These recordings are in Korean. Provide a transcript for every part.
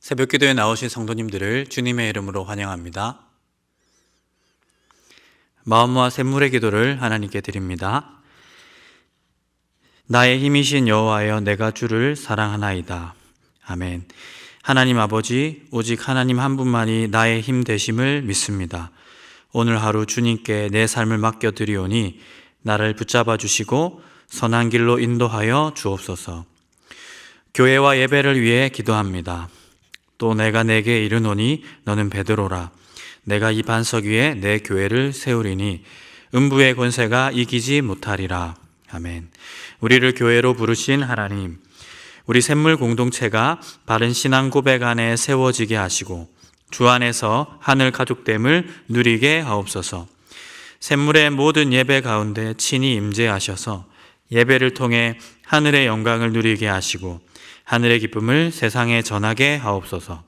새벽기도에 나오신 성도님들을 주님의 이름으로 환영합니다. 마음과 샘물의 기도를 하나님께 드립니다. 나의 힘이신 여호와여, 내가 주를 사랑하나이다. 아멘. 하나님 아버지, 오직 하나님 한 분만이 나의 힘 되심을 믿습니다. 오늘 하루 주님께 내 삶을 맡겨드리오니 나를 붙잡아 주시고 선한 길로 인도하여 주옵소서. 교회와 예배를 위해 기도합니다. 또 내가 내게 이르노니 너는 베드로라. 내가 이 반석 위에 내 교회를 세우리니 음부의 권세가 이기지 못하리라. 아멘. 우리를 교회로 부르신 하나님, 우리 샘물 공동체가 바른 신앙 고백 안에 세워지게 하시고 주 안에서 하늘 가족됨을 누리게 하옵소서. 샘물의 모든 예배 가운데 친히 임재하셔서 예배를 통해 하늘의 영광을 누리게 하시고 하늘의 기쁨을 세상에 전하게 하옵소서.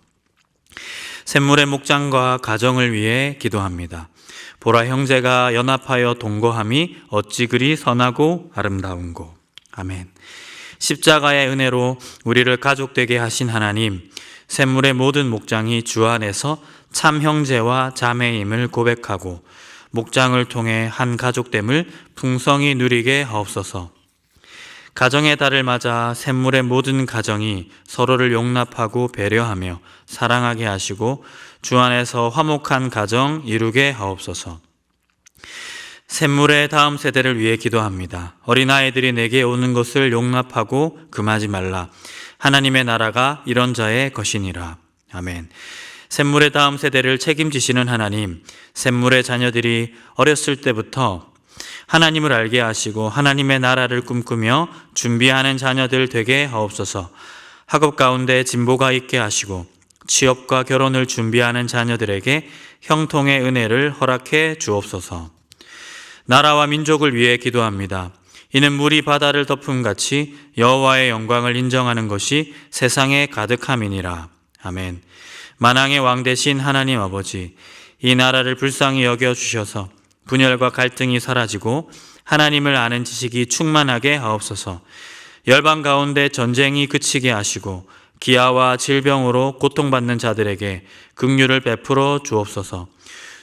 샘물의 목장과 가정을 위해 기도합니다. 보라, 형제가 연합하여 동거함이 어찌 그리 선하고 아름다운고. 아멘. 십자가의 은혜로 우리를 가족되게 하신 하나님, 샘물의 모든 목장이 주 안에서 참 형제와 자매임을 고백하고 목장을 통해 한 가족됨을 풍성히 누리게 하옵소서. 가정의 달을 맞아 샘물의 모든 가정이 서로를 용납하고 배려하며 사랑하게 하시고 주 안에서 화목한 가정 이루게 하옵소서. 샘물의 다음 세대를 위해 기도합니다. 어린아이들이 내게 오는 것을 용납하고 금하지 말라. 하나님의 나라가 이런 자의 것이니라. 아멘. 샘물의 다음 세대를 책임지시는 하나님, 샘물의 자녀들이 어렸을 때부터 하나님을 알게 하시고 하나님의 나라를 꿈꾸며 준비하는 자녀들 되게 하옵소서. 학업 가운데 진보가 있게 하시고 취업과 결혼을 준비하는 자녀들에게 형통의 은혜를 허락해 주옵소서. 나라와 민족을 위해 기도합니다. 이는 물이 바다를 덮음같이 여호와의 영광을 인정하는 것이 세상에 가득함이니라. 아멘. 만왕의 왕 되신 하나님 아버지, 이 나라를 불쌍히 여겨주셔서 분열과 갈등이 사라지고 하나님을 아는 지식이 충만하게 하옵소서. 열방 가운데 전쟁이 그치게 하시고 기아와 질병으로 고통받는 자들에게 긍휼을 베풀어 주옵소서.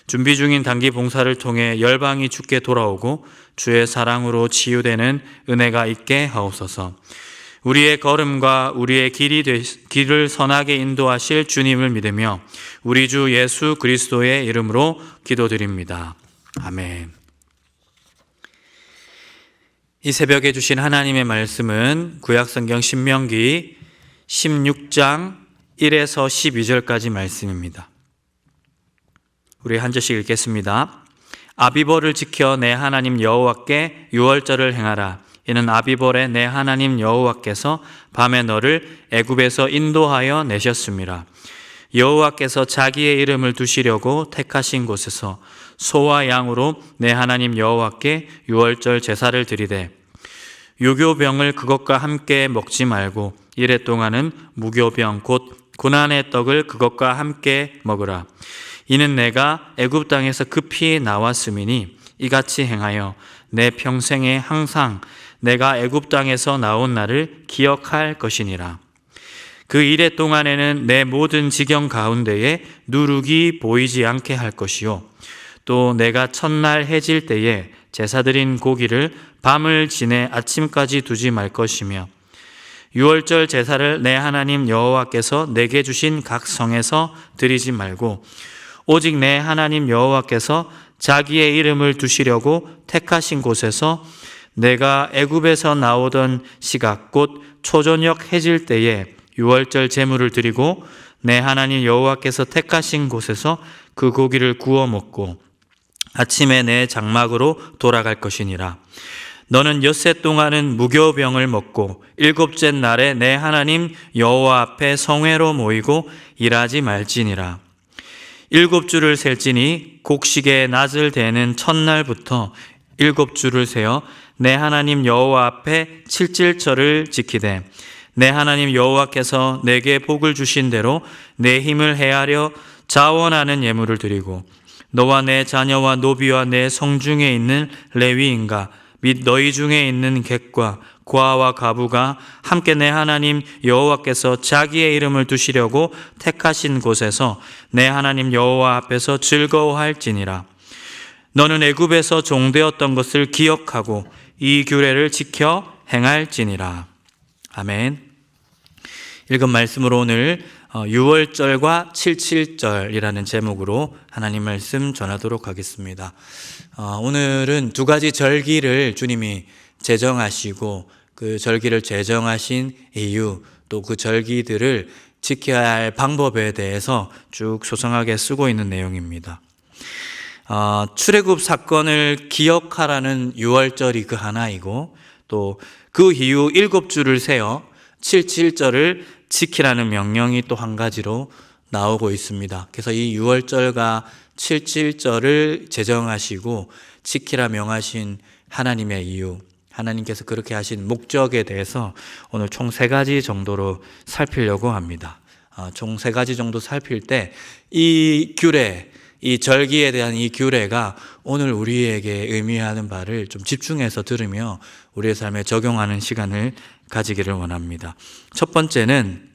준비 중인 단기 봉사를 통해 열방이 주께 돌아오고 주의 사랑으로 치유되는 은혜가 있게 하옵소서. 우리의 걸음과 우리의 길을 선하게 인도하실 주님을 믿으며 우리 주 예수 그리스도의 이름으로 기도드립니다. 아멘. 이 새벽에 주신 하나님의 말씀은 구약성경 신명기 16장 1에서 12절까지 말씀입니다. 우리 한 절씩 읽겠습니다. 아비벌을 지켜 내 하나님 여호와께 유월절을 행하라. 이는 아비벌에 내 하나님 여호와께서 밤에 너를 애굽에서 인도하여 내셨음이라. 여호와께서 자기의 이름을 두시려고 택하신 곳에서 소와 양으로 내 하나님 여호와께 유월절 제사를 드리되 유교병을 그것과 함께 먹지 말고 이래 동안은 무교병 곧 고난의 떡을 그것과 함께 먹으라. 이는 내가 애굽 땅에서 급히 나왔음이니 이같이 행하여 내 평생에 항상 내가 애굽 땅에서 나온 날을 기억할 것이니라. 그 이래 동안에는 내 모든 지경 가운데에 누룩이 보이지 않게 할 것이요 또 내가 첫날 해질 때에 제사드린 고기를 밤을 지내 아침까지 두지 말 것이며 유월절 제사를 내 하나님 여호와께서 내게 주신 각 성에서 드리지 말고 오직 내 하나님 여호와께서 자기의 이름을 두시려고 택하신 곳에서 내가 애굽에서 나오던 시각 곧 초저녁 해질 때에 유월절 제물을 드리고 내 하나님 여호와께서 택하신 곳에서 그 고기를 구워 먹고 아침에 내 장막으로 돌아갈 것이니라. 너는 엿새 동안은 무교병을 먹고 일곱째 날에 내 하나님 여호와 앞에 성회로 모이고 일하지 말지니라. 7주를 셀지니 곡식의 낫을 대는 첫날부터 7주를 세어 내 하나님 여호와 앞에 칠칠절을 지키되 내 하나님 여호와께서 내게 복을 주신 대로 내 힘을 헤아려 자원하는 예물을 드리고 너와 내 자녀와 노비와 내 성중에 있는 레위인과 및 너희 중에 있는 객과 고아와 과부가 함께 내 하나님 여호와께서 자기의 이름을 두시려고 택하신 곳에서 내 하나님 여호와 앞에서 즐거워할지니라. 너는 애굽에서 종되었던 것을 기억하고 이 규례를 지켜 행할지니라. 아멘. 읽은 말씀으로 오늘 6월절과 77절이라는 제목으로 하나님 말씀 전하도록 하겠습니다. 오늘은 두 가지 절기를 주님이 제정하시고 그 절기를 제정하신 이유, 또 그 절기들을 지켜야 할 방법에 대해서 쭉 소상하게 쓰고 있는 내용입니다. 출애굽 사건을 기억하라는 6월절이 그 하나이고, 또 그 이후 7주를 세어 77절을 지키라는 명령이 또 한 가지로 나오고 있습니다. 그래서 이 6월절과 77절을 제정하시고 지키라 명하신 하나님의 이유, 하나님께서 그렇게 하신 목적에 대해서 오늘 총 3가지 정도로 살피려고 합니다. 총 3가지 정도 살필 때 이 규례, 이 절기에 대한 이 규례가 오늘 우리에게 의미하는 바를 좀 집중해서 들으며 우리의 삶에 적용하는 시간을 가지기를 원합니다. 첫 번째는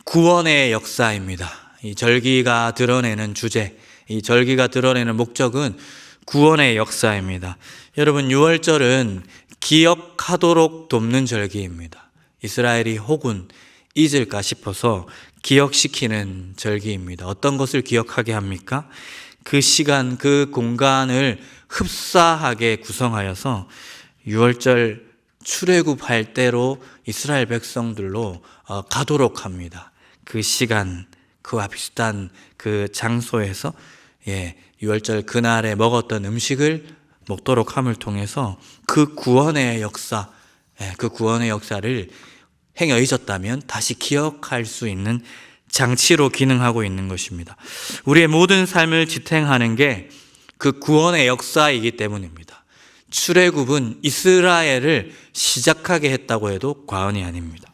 구원의 역사입니다. 이 절기가 드러내는 주제, 이 절기가 드러내는 목적은 구원의 역사입니다. 여러분, 6월절은 기억하도록 돕는 절기입니다. 이스라엘이 혹은 잊을까 싶어서 기억시키는 절기입니다. 어떤 것을 기억하게 합니까? 그 시간, 그 공간을 흡사하게 구성하여서 6월절 출애굽할 때로 이스라엘 백성들로 가도록 합니다. 그 시간, 그와 비슷한 그 장소에서 6월절 그날에 먹었던 음식을 먹도록 함을 통해서 그 구원의 역사, 그 구원의 역사를 행여 잊었다면 다시 기억할 수 있는 장치로 기능하고 있는 것입니다. 우리의 모든 삶을 지탱하는 게 그 구원의 역사이기 때문입니다. 출애굽은 이스라엘을 시작하게 했다고 해도 과언이 아닙니다.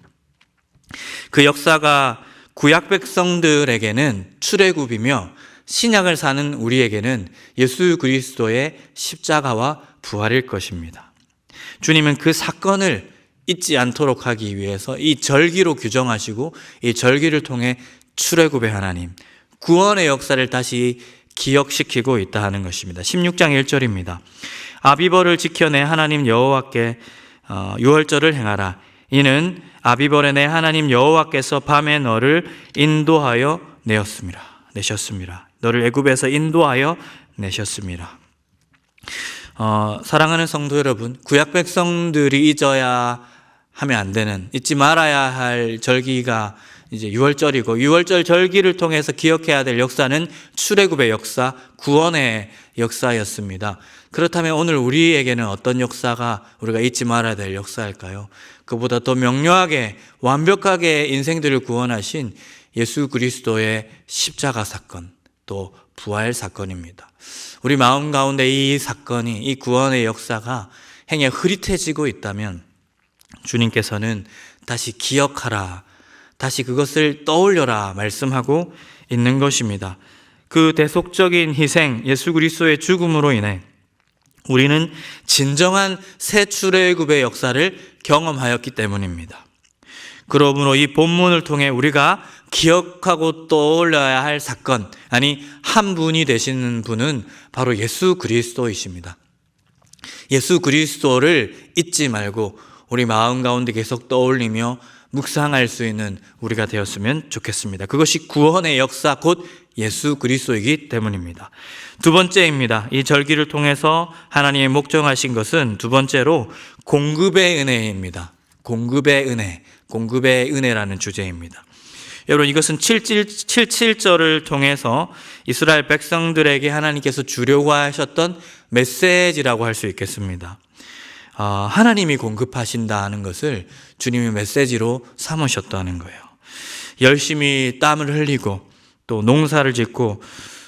그 역사가 구약 백성들에게는 출애굽이며 신약을 사는 우리에게는 예수 그리스도의 십자가와 부활일 것입니다. 주님은 그 사건을 잊지 않도록 하기 위해서 이 절기로 규정하시고 이 절기를 통해 출애굽의 하나님, 구원의 역사를 다시 기억시키고 있다 하는 것입니다. 16장 1절입니다. 아비벌을 지켜 내 하나님 여호와께 6월절을 행하라. 이는 아비벌에 내 하나님 여호와께서 밤에 너를 인도하여 내셨습니다. 너를 애굽에서 인도하여 내셨습니다. 사랑하는 성도 여러분, 구약 백성들이 잊어야 하면 안 되는, 잊지 말아야 할 절기가 이제 6월절이고 6월절 절기를 통해서 기억해야 될 역사는 출애굽의 역사, 구원의 역사였습니다. 그렇다면 오늘 우리에게는 어떤 역사가 우리가 잊지 말아야 될 역사일까요? 그보다 더 명료하게 완벽하게 인생들을 구원하신 예수 그리스도의 십자가 사건, 또 부활 사건입니다. 우리 마음 가운데 이 사건이, 이 구원의 역사가 행여 흐릿해지고 있다면 주님께서는 다시 기억하라, 다시 그것을 떠올려라 말씀하고 있는 것입니다. 그 대속적인 희생, 예수 그리스도의 죽음으로 인해 우리는 진정한 새 출애굽의 역사를 경험하였기 때문입니다. 그러므로 이 본문을 통해 우리가 기억하고 떠올려야 할 사건, 아니 한 분이 되시는 분은 바로 예수 그리스도이십니다. 예수 그리스도를 잊지 말고 우리 마음 가운데 계속 떠올리며 묵상할 수 있는 우리가 되었으면 좋겠습니다. 그것이 구원의 역사 곧 예수 그리스도이기 때문입니다. 두 번째입니다. 이 절기를 통해서 하나님의 목적하신 것은 두 번째로 공급의 은혜입니다. 공급의 은혜라는 주제입니다. 여러분, 이것은 77절을 통해서 이스라엘 백성들에게 하나님께서 주려고 하셨던 메시지라고 할 수 있겠습니다. 하나님이 공급하신다는 것을 주님이 메시지로 삼으셨다는 거예요. 열심히 땀을 흘리고 또 농사를 짓고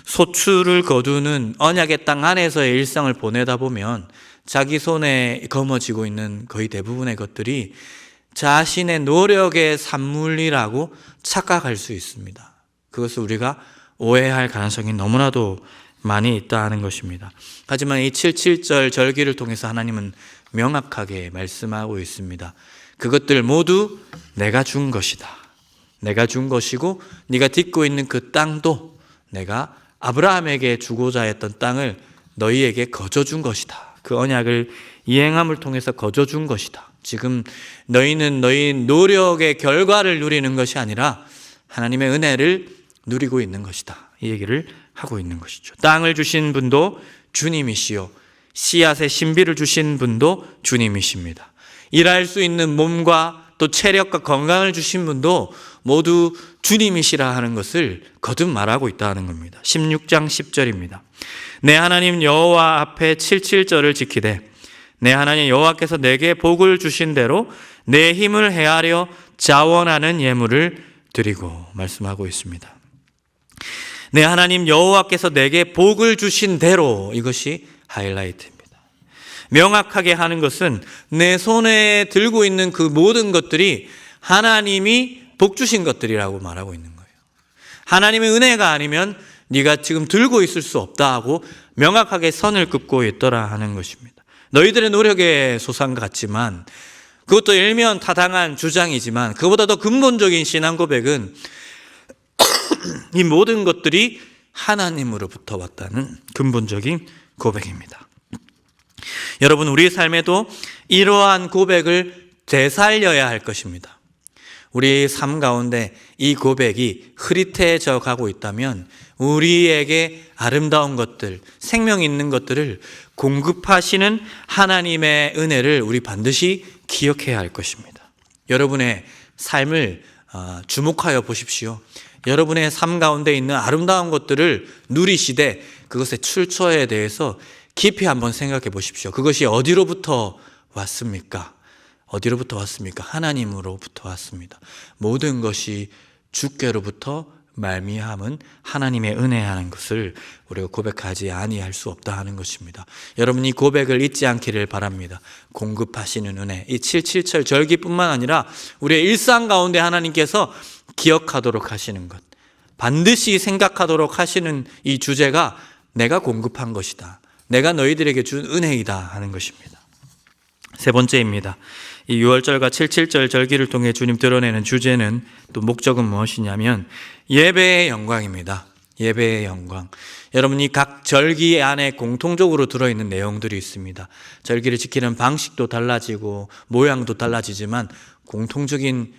소출을 거두는 언약의 땅 안에서의 일상을 보내다 보면 자기 손에 거머쥐고 있는 거의 대부분의 것들이 자신의 노력의 산물이라고 착각할 수 있습니다. 그것을 우리가 오해할 가능성이 너무나도 많이 있다는 것입니다. 하지만 이 77절 절기를 통해서 하나님은 명확하게 말씀하고 있습니다. 그것들 모두 내가 준 것이다. 내가 준 것이고 네가 딛고 있는 그 땅도 내가 아브라함에게 주고자 했던 땅을 너희에게 거저준 것이다. 그 언약을 이행함을 통해서 거저준 것이다. 지금 너희는 너희 노력의 결과를 누리는 것이 아니라 하나님의 은혜를 누리고 있는 것이다. 이 얘기를 하고 있는 것이죠. 땅을 주신 분도 주님이시요 씨앗의 신비를 주신 분도 주님이십니다. 일할 수 있는 몸과 또 체력과 건강을 주신 분도 모두 주님이시라 하는 것을 거듭 말하고 있다는 겁니다. 16장 10절입니다. 내 하나님 여호와 앞에 77절을 지키되 내 하나님 여호와께서 내게 복을 주신 대로 내 힘을 헤아려 자원하는 예물을 드리고 말씀하고 있습니다. 내 하나님 여호와께서 내게 복을 주신 대로, 이것이 하이라이트입니다. 명확하게 하는 것은 내 손에 들고 있는 그 모든 것들이 하나님이 복 주신 것들이라고 말하고 있는 거예요. 하나님의 은혜가 아니면 네가 지금 들고 있을 수 없다 하고 명확하게 선을 긋고 있더라 하는 것입니다. 너희들의 노력의 소상 같지만, 그것도 일면 타당한 주장이지만, 그보다 더 근본적인 신앙 고백은 이 모든 것들이 하나님으로부터 왔다는 근본적인 고백입니다. 여러분, 우리의 삶에도 이러한 고백을 되살려야 할 것입니다. 우리의 삶 가운데 이 고백이 흐릿해져 가고 있다면 우리에게 아름다운 것들, 생명 있는 것들을 공급하시는 하나님의 은혜를 우리 반드시 기억해야 할 것입니다. 여러분의 삶을 주목하여 보십시오. 여러분의 삶 가운데 있는 아름다운 것들을 누리시되 그것의 출처에 대해서 깊이 한번 생각해 보십시오. 그것이 어디로부터 왔습니까? 어디로부터 왔습니까? 하나님으로부터 왔습니다. 모든 것이 주께로부터 말미암은 하나님의 은혜하는 것을 우리가 고백하지 아니할 수 없다 하는 것입니다. 여러분, 이 고백을 잊지 않기를 바랍니다. 공급하시는 은혜, 이 7.7철 절기뿐만 아니라 우리의 일상 가운데 하나님께서 기억하도록 하시는 것, 반드시 생각하도록 하시는 이 주제가 내가 공급한 것이다, 내가 너희들에게 준 은혜이다 하는 것입니다. 세 번째입니다. 이 6월절과 7.7절 절기를 통해 주님 드러내는 주제는, 또 목적은 무엇이냐면 예배의 영광입니다. 예배의 영광. 여러분이 각 절기 안에 공통적으로 들어있는 내용들이 있습니다. 절기를 지키는 방식도 달라지고 모양도 달라지지만 공통적인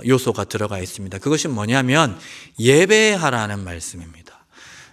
요소가 들어가 있습니다. 그것이 뭐냐면 예배하라는 말씀입니다.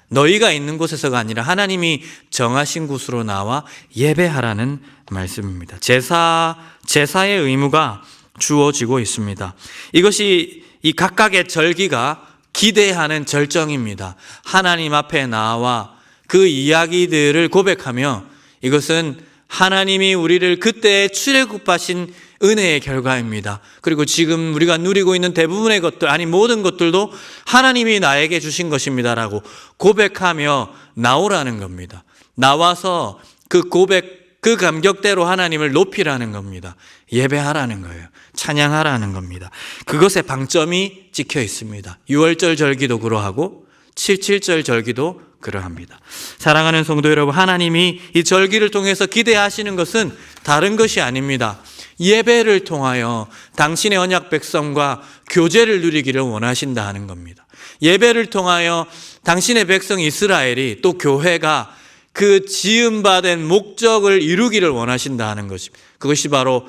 너희가 있는 곳에서가 아니라 하나님이 정하신 곳으로 나와 예배하라는 말씀입니다. 제사의 의무가 주어지고 있습니다. 이것이 이 각각의 절기가 기대하는 절정입니다. 하나님 앞에 나와 그 이야기들을 고백하며, 이것은 하나님이 우리를 그때 출애굽하신 은혜의 결과입니다. 그리고 지금 우리가 누리고 있는 대부분의 것들, 아니 모든 것들도 하나님이 나에게 주신 것입니다라고 고백하며 나오라는 겁니다. 나와서 그 고백, 그 감격대로 하나님을 높이라는 겁니다. 예배하라는 거예요. 찬양하라는 겁니다. 그것의 방점이 찍혀 있습니다. 6월절 절기도 그러하고 7.7절 절기도 그러합니다. 사랑하는 성도 여러분, 하나님이 이 절기를 통해서 기대하시는 것은 다른 것이 아닙니다. 예배를 통하여 당신의 언약 백성과 교제를 누리기를 원하신다 하는 겁니다. 예배를 통하여 당신의 백성 이스라엘이, 또 교회가 그 지음받은 목적을 이루기를 원하신다 하는 것입니다. 그것이 바로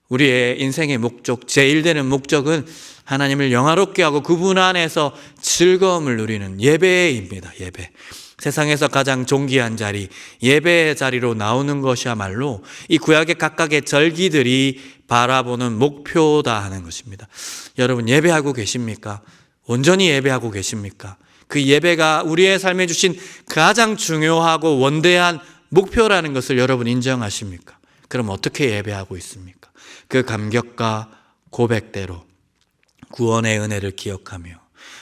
우리의 인생의 목적, 제1되는 목적은 하나님을 영화롭게 하고 그분 안에서 즐거움을 누리는 예배입니다. 예배. 세상에서 가장 존귀한 자리, 예배의 자리로 나오는 것이야말로 이 구약의 각각의 절기들이 바라보는 목표다 하는 것입니다. 여러분, 예배하고 계십니까? 온전히 예배하고 계십니까? 그 예배가 우리의 삶에 주신 가장 중요하고 원대한 목표라는 것을 여러분 인정하십니까? 그럼 어떻게 예배하고 있습니까? 그 감격과 고백대로 구원의 은혜를 기억하며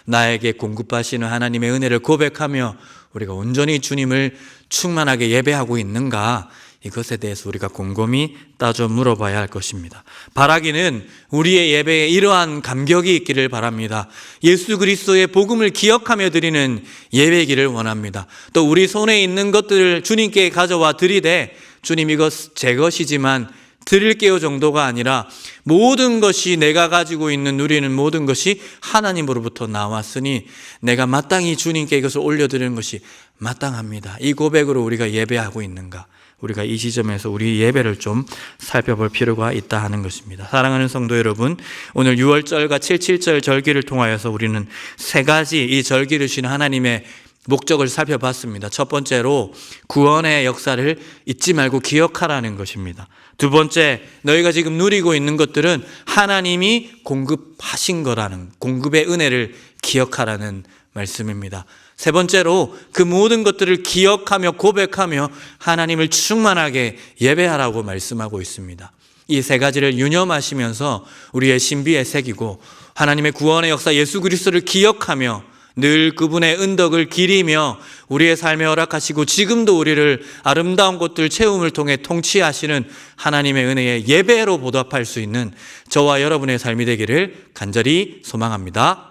나에게 공급하시는 하나님의 은혜를 고백하며 우리가 온전히 주님을 충만하게 예배하고 있는가, 이것에 대해서 우리가 곰곰이 따져 물어봐야 할 것입니다. 바라기는 우리의 예배에 이러한 감격이 있기를 바랍니다. 예수 그리스도의 복음을 기억하며 드리는 예배이기를 원합니다. 또 우리 손에 있는 것들을 주님께 가져와 드리되 주님 이것 제 것이지만 드릴게요 정도가 아니라 모든 것이 내가 가지고 있는 누리는 모든 것이 하나님으로부터 나왔으니 내가 마땅히 주님께 이것을 올려드리는 것이 마땅합니다. 이 고백으로 우리가 예배하고 있는가? 우리가 이 지점에서 우리 예배를 좀 살펴볼 필요가 있다 하는 것입니다. 사랑하는 성도 여러분, 오늘 6월절과 77절 절기를 통하여서 우리는 세 가지 이 절기를 주신 하나님의 목적을 살펴봤습니다. 첫 번째로 구원의 역사를 잊지 말고 기억하라는 것입니다. 두 번째, 너희가 지금 누리고 있는 것들은 하나님이 공급하신 거라는, 공급의 은혜를 기억하라는 말씀입니다. 세 번째로 그 모든 것들을 기억하며 고백하며 하나님을 충만하게 예배하라고 말씀하고 있습니다. 이 세 가지를 유념하시면서 우리의 신비에 새기고 하나님의 구원의 역사 예수 그리스도를 기억하며 늘 그분의 은덕을 기리며 우리의 삶에 허락하시고 지금도 우리를 아름다운 것들 체험을 통해 통치하시는 하나님의 은혜에 예배로 보답할 수 있는 저와 여러분의 삶이 되기를 간절히 소망합니다.